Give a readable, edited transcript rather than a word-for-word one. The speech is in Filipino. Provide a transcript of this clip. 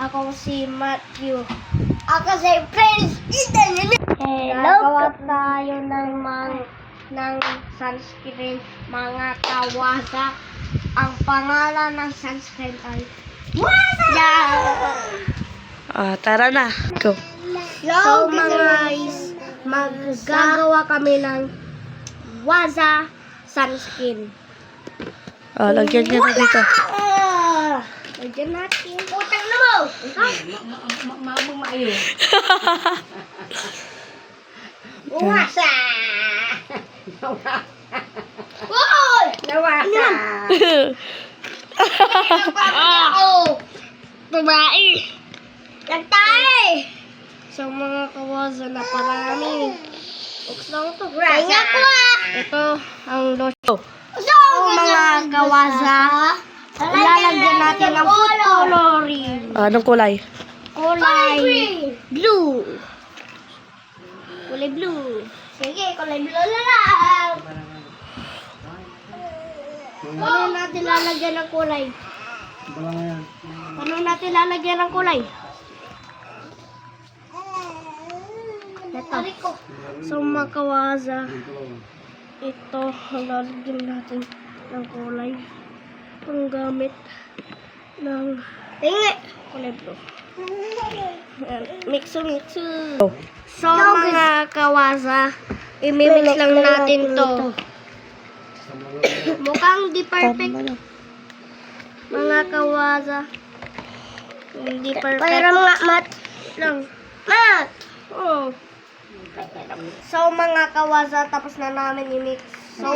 Ako si Matthew. Ako si Prince Eden. Gagawa tayo ng sunscreen, mga kawasa. Ang pangalan ng sunscreen ay Waza! Tara na. Go. So mga guys, maggagawa kami ng Waza sunscreen. Lagyan niya na dito. Lagyan natin. Utang na mo. Wasa. Woy! Nawasa. Babae! Nagtay. So mga kawaza na parami. Buksan ko to. Kaya ko Ito ang lotion. So, mga kawaza, lalagyan natin ng food coloring. Anong kulay? Kulay blue. Kulay blue. Sige, kulay blue na lang. Paano natin lalagyan ng kulay? Paano natin lalagyan ng kulay? Ito. So mga kawaza, ito lalagyan natin ng kulay. Ang gamit ng kulay blue. Ayan, mixo. So mga kawaza, imimix lang natin to. Mukhang di perfect. Mga kawaza. Hindi perfect. Mayroon nga, Mat. Lang. Mat. Oh. So mga kawaza, tapos na namin i-mix. So